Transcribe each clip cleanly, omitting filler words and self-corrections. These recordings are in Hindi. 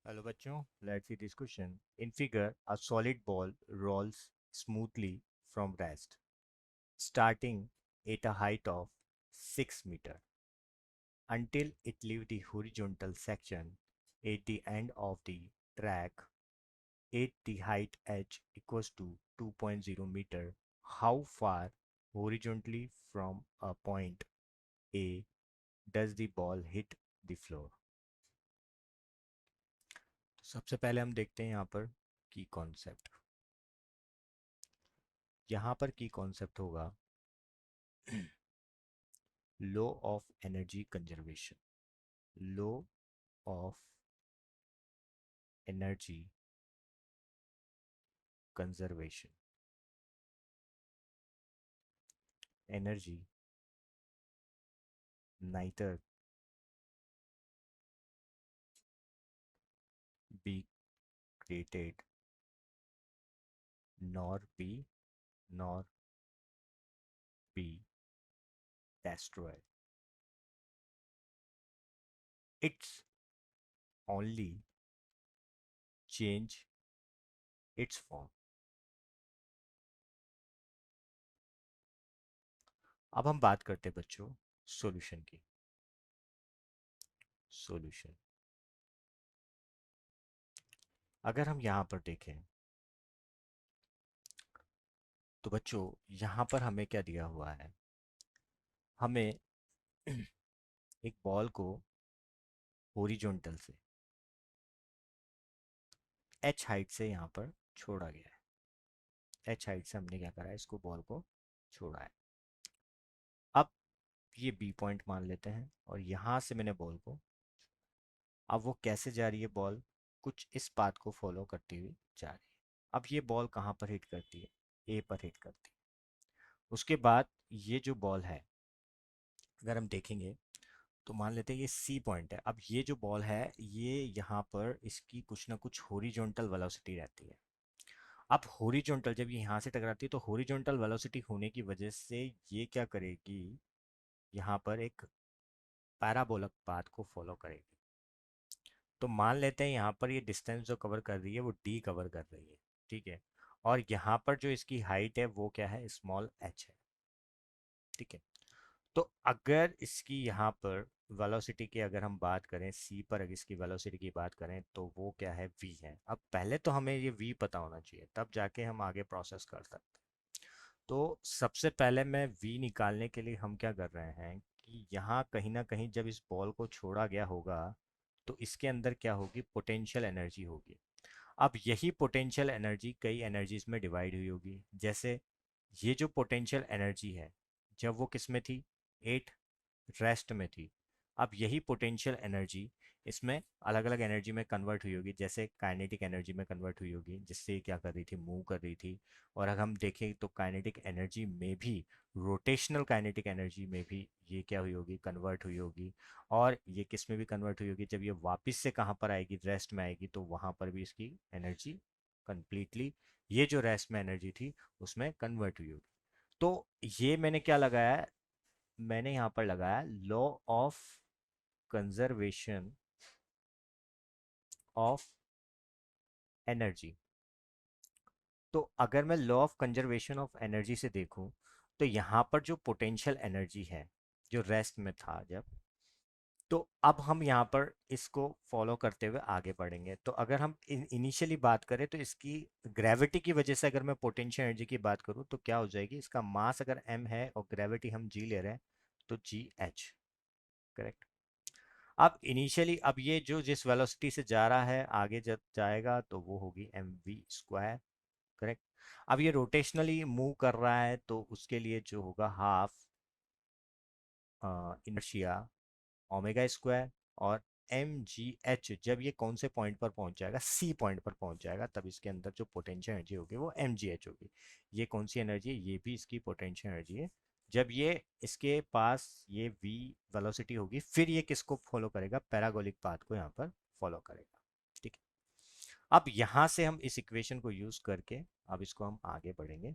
Hello बच्चों, let's see this question. In figure, a solid ball rolls smoothly from rest, starting at a height of 6 meter until it leaves the horizontal section at the end of the track at the height h equals to 2.0 meter. How far horizontally from a point A does the ball hit the floor? तो सबसे पहले हम देखते हैं यहाँ पर की कॉन्सेप्ट। यहाँ पर की कॉन्सेप्ट होगा law of energy conservation. Law of energy conservation. Energy neither be created nor be destroyed. It's only change its form. अब हम बात करते हैं बच्चों सॉल्यूशन की। सॉल्यूशन अगर हम यहाँ पर देखें तो बच्चों यहाँ पर हमें क्या दिया हुआ है। हमें एक बॉल को हॉरिजॉन्टल से एच हाइट से यहाँ पर छोड़ा गया है। एच हाइट से हमने क्या करा है, इसको बॉल को छोड़ा है। अब ये बी पॉइंट मान लेते हैं और यहाँ से मैंने बॉल को, अब वो कैसे जा रही है बॉल, कुछ इस पाथ को फॉलो करती हुई जा रही है। अब ये बॉल कहाँ पर हिट करती है, ए पर हिट करती है। उसके बाद ये जो बॉल है अगर हम देखेंगे तो मान लेते हैं ये सी पॉइंट है। अब ये जो बॉल है ये यहाँ पर इसकी कुछ ना कुछ हॉरिजॉन्टल वेलोसिटी रहती है। अब हॉरिजॉन्टल जब ये यहाँ से टकराती है तो हॉरिजॉन्टल वेलोसिटी होने की वजह से ये क्या करेगी, यहाँ पर एक पैराबोलिक पाथ को फॉलो करेगी। तो मान लेते हैं यहाँ पर ये डिस्टेंस जो कवर कर रही है वो डी कवर कर रही है, ठीक है। और यहाँ पर जो इसकी हाइट है वो क्या है, स्मॉल एच है, ठीक है। तो अगर इसकी यहाँ पर वेलोसिटी की अगर हम बात करें, सी पर अगर इसकी वेलोसिटी की बात करें तो वो क्या है, वी है। अब पहले तो हमें ये वी पता होना चाहिए तब जाके हम आगे प्रोसेस कर सकते हैं। तो सबसे पहले मैं वी निकालने के लिए हम क्या कर रहे हैं कि यहाँ कहीं ना कहीं जब इस बॉल को छोड़ा गया होगा तो इसके अंदर क्या होगी, पोटेंशियल एनर्जी होगी। अब यही पोटेंशियल एनर्जी कई एनर्जीज में डिवाइड हुई होगी। जैसे ये जो पोटेंशियल एनर्जी है जब वो किस में थी, एट रेस्ट में थी। अब यही पोटेंशियल एनर्जी इसमें अलग अलग एनर्जी में कन्वर्ट हुई होगी, जैसे काइनेटिक एनर्जी में कन्वर्ट हुई होगी जिससे ये क्या कर रही थी, मूव कर रही थी। और अगर हम देखें तो काइनेटिक एनर्जी में भी, रोटेशनल काइनेटिक एनर्जी में भी ये क्या हुई होगी, कन्वर्ट हुई होगी। और ये किस में भी कन्वर्ट हुई होगी, जब ये वापस से कहाँ पर आएगी, रेस्ट में आएगी, तो वहाँ पर भी इसकी एनर्जी कंप्लीटली ये जो रेस्ट में एनर्जी थी उसमें कन्वर्ट हुई होगी। तो ये मैंने क्या लगाया है, मैंने यहाँ पर लगाया law of conservation of energy. तो अगर मैं law of conservation of energy से देखूं तो यहाँ पर जो पोटेंशियल एनर्जी है जो रेस्ट में था जब, तो अब हम यहाँ पर इसको फॉलो करते हुए आगे बढ़ेंगे। तो अगर हम इनिशियली बात करें तो इसकी ग्रेविटी की वजह से अगर मैं पोटेंशियल एनर्जी की बात करूँ तो क्या हो जाएगी, इसका मास अगर m है और ग्रेविटी हम g ले रहे हैं तो जी एच, करेक्ट। अब इनिशियली अब ये जो जिस वेलोसिटी से जा रहा है आगे जब जाएगा तो वो होगी एम वी स्क्वायर, करेक्ट। अब ये रोटेशनली मूव कर रहा है तो उसके लिए जो होगा हाफ इनर्शिया ओमेगा स्क्वायर। और एम जी एच जब ये कौन से पॉइंट पर पहुंच जाएगा, सी पॉइंट पर पहुंच जाएगा, तब इसके अंदर जो पोटेंशियल एनर्जी होगी वो एम जी एच होगी। ये कौन सी एनर्जी है, ये भी इसकी पोटेंशियल एनर्जी है। जब ये इसके पास ये वी वेलोसिटी होगी फिर ये किसको फॉलो करेगा, पैरागोलिक पाथ को यहाँ पर फॉलो करेगा, ठीक है। अब यहाँ से हम इस इक्वेशन को यूज करके अब इसको हम आगे बढ़ेंगे।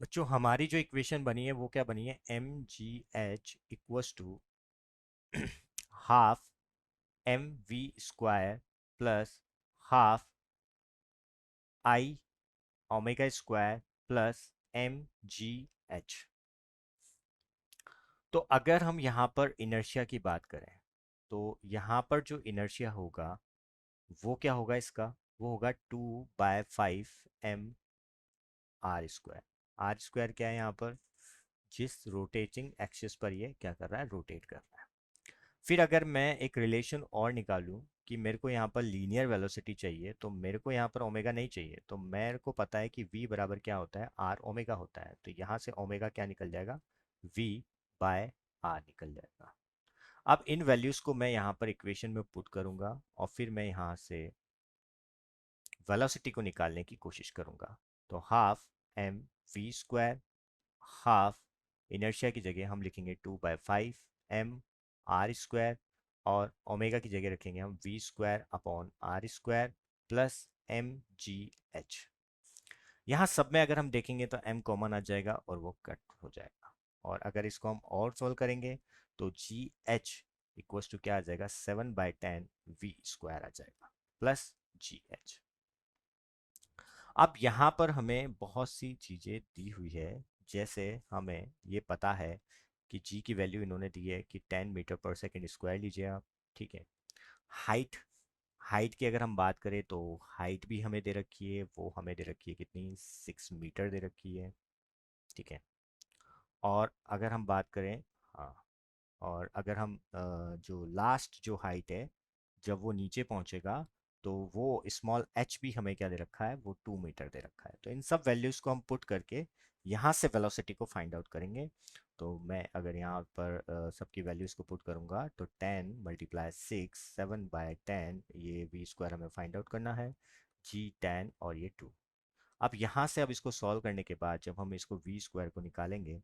बच्चों हमारी जो इक्वेशन बनी है वो क्या बनी है, M G H equals to half M V square plus half I omega square plus M G H. तो अगर हम यहाँ पर इनर्शिया की बात करें तो यहाँ पर जो इनर्शिया होगा वो क्या होगा इसका, वो होगा 2/5 आर स्क्वायर। आर स्क्वायर क्या है यहाँ पर, जिस रोटेटिंग एक्सिस पर ये क्या कर रहा है, रोटेट कर रहा है। फिर अगर मैं एक रिलेशन और निकालूं कि मेरे को यहाँ पर लीनियर वेलोसिटी चाहिए, तो मेरे को यहाँ पर ओमेगा नहीं चाहिए, तो मेरे को पता है कि v बराबर क्या होता है, आर ओमेगा होता है। तो यहाँ से ओमेगा क्या निकल जाएगा, v बाय आर निकल जाएगा। अब इन वैल्यूज को मैं यहाँ पर इक्वेशन में पुट करूंगा और फिर मैं यहाँ से वेलोसिटी को निकालने की कोशिश करूंगा। तो half M V square, half inertia की जगह हम लिखेंगे 2/5 आर स्क्वायर, और ओमेगा की जगह रखेंगे हम V square upon R square plus M G H. यहाँ सब में अगर हम देखेंगे तो m कॉमन आ जाएगा और वो कट हो जाएगा। और अगर इसको हम और सॉल्व करेंगे तो जी एच इक्वल्स टू क्या आ जाएगा, 7/10 वी स्क्वायर आ जाएगा प्लस जी एच। अब यहाँ पर हमें बहुत सी चीज़ें दी हुई है, जैसे हमें ये पता है कि जी की वैल्यू इन्होंने दी है कि 10 मीटर पर सेकेंड स्क्वायर लीजिए आप, ठीक है। हाइट, हाइट की अगर हम बात करें तो हाइट भी हमें दे रखी है, वो हमें दे रखी है कितनी, 6 मीटर दे रखी है, ठीक है। और अगर हम बात करें, हाँ, और अगर हम जो लास्ट जो हाइट है जब वो नीचे पहुंचेगा तो वो स्मॉल एच भी हमें क्या दे रखा है, वो 2 मीटर दे रखा है। तो इन सब वैल्यूज को हम पुट करके यहाँ से वेलोसिटी को फाइंड आउट करेंगे। तो मैं अगर यहाँ पर सबकी वैल्यूज को पुट करूँगा तो 10 × 6 7/10, ये वी स्क्वायर हमें फाइंड आउट करना है, जी 10 और ये 2। अब यहाँ से अब इसको सॉल्व करने के बाद जब हम इसको वी स्क्वायर को निकालेंगे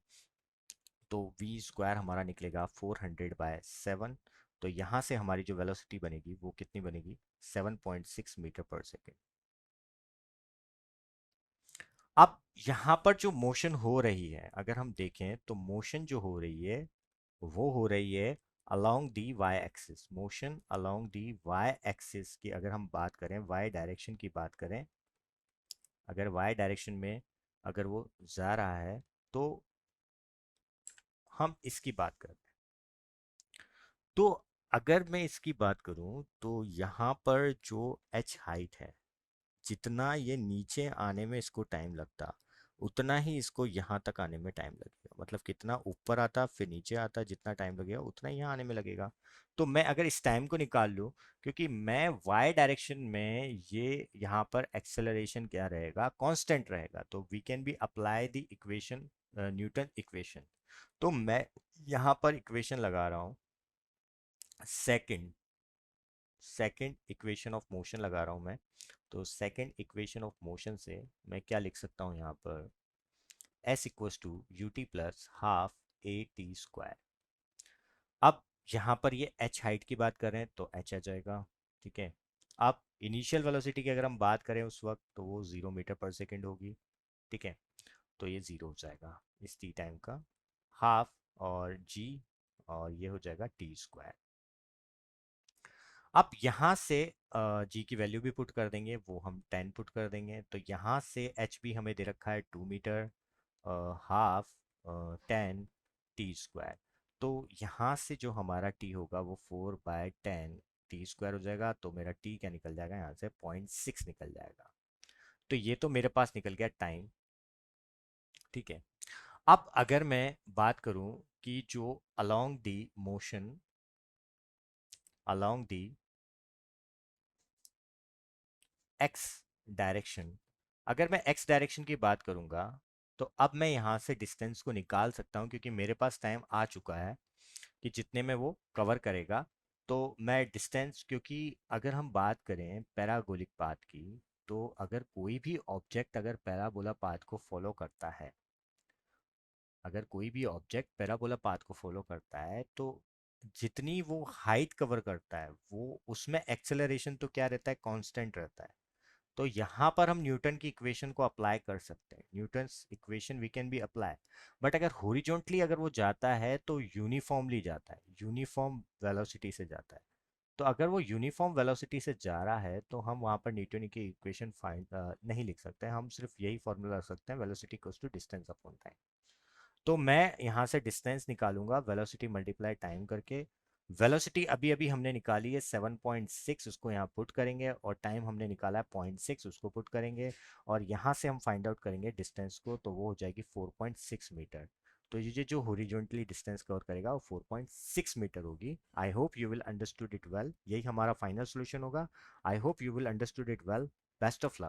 तो वी स्क्वायर हमारा निकलेगा 400/7। तो यहाँ से हमारी जो वेलोसिटी बनेगी वो कितनी बनेगी, 7.6 मीटर पर सेकेंड। अब यहाँ पर जो मोशन हो रही है अगर हम देखें तो मोशन जो हो रही है वो हो रही है along the Y axis. Motion along the Y axis की अगर हम बात करें, वाई डायरेक्शन की बात करें, अगर वाई डायरेक्शन में अगर वो जा रहा है तो हम इसकी बात करें, तो अगर मैं इसकी बात करूं तो यहाँ पर जो एच हाइट है, जितना ये नीचे आने में इसको टाइम लगता उतना ही इसको यहाँ तक आने में टाइम लगेगा। मतलब कितना ऊपर आता फिर नीचे आता, जितना टाइम लगेगा उतना ही यहाँ आने में लगेगा। तो मैं अगर इस टाइम को निकाल लूँ, क्योंकि मैं वाई डायरेक्शन में ये यहाँ पर एक्सेलरेशन क्या रहेगा, कांस्टेंट रहेगा, तो we can be apply the equation, Newton equation. तो मैं यहाँ पर इक्वेशन लगा रहा हूँ, second second equation of motion लगा रहा हूँ मैं। तो सेकंड इक्वेशन ऑफ मोशन से मैं क्या लिख सकता हूँ यहाँ पर, s equals to U T plus half A T square. अब यहाँ पर ये h हाइट की बात करें तो h आ जाएगा, ठीक है। अब इनिशियल वेलोसिटी की अगर हम बात करें उस वक्त तो वो 0 मीटर पर सेकेंड होगी, ठीक है। तो ये 0 हो जाएगा इस टी टाइम का, हाफ और g, और ये हो जाएगा टी स्क्वायर। अब यहाँ से जी की वैल्यू भी पुट कर देंगे, वो हम 10 पुट कर देंगे। तो यहाँ से एच भी हमें दे रखा है 2 मीटर, हाफ 10 टी स्क्वायर। तो यहाँ से जो हमारा टी होगा वो 4/10 टी स्क्वायर हो जाएगा। तो मेरा टी क्या निकल जाएगा, यहाँ से 0.6 निकल जाएगा। तो ये तो मेरे पास निकल गया टाइम, ठीक है। अब अगर मैं बात करूं कि जो along the motion, along the x direction, अगर मैं एक्स डायरेक्शन की बात करूंगा तो अब मैं यहाँ से डिस्टेंस को निकाल सकता हूँ, क्योंकि मेरे पास टाइम आ चुका है कि जितने में वो कवर करेगा। तो मैं डिस्टेंस, क्योंकि अगर हम बात करें पैराबोलिक पाथ की, तो अगर कोई भी ऑब्जेक्ट अगर पैराबोला पाथ को फॉलो करता है, अगर कोई भी ऑब्जेक्ट पैराबोला पाथ को फॉलो करता है तो जितनी वो हाइट कवर करता है वो उसमें एक्सेलरेशन तो क्या रहता है, कांस्टेंट रहता है। तो यहाँ पर हम न्यूटन की इक्वेशन को अप्लाई कर सकते हैं, Newton's equation we can be apply. But अगर हॉरिजॉन्टली अगर वो जाता है तो यूनिफॉर्मली जाता है, यूनिफॉर्म वेलोसिटी से जाता है। तो अगर वो यूनिफॉर्म वेलोसिटी से जा रहा है तो हम वहाँ पर न्यूटन की इक्वेशन फाइंड नहीं लिख सकते हैं, हम सिर्फ यही फॉर्मूला रख सकते हैं, velocity equals to distance upon time. तो मैं यहाँ से डिस्टेंस निकालूंगा वेलोसिटी मल्टीप्लाई टाइम करके। वेलोसिटी अभी अभी हमने निकाली है 7.6, उसको यहाँ पुट करेंगे, और टाइम हमने निकाला है 0.6, उसको पुट करेंगे, और यहाँ से हम फाइंड आउट करेंगे डिस्टेंस को, तो वो हो जाएगी 4.6 मीटर। तो ये जो हॉरिजॉन्टली डिस्टेंस कवर करेगा वो 4.6 मीटर होगी। I hope you will understood it well. यही हमारा फाइनल सोल्यूशन होगा। I hope you will understood it well. Best of luck.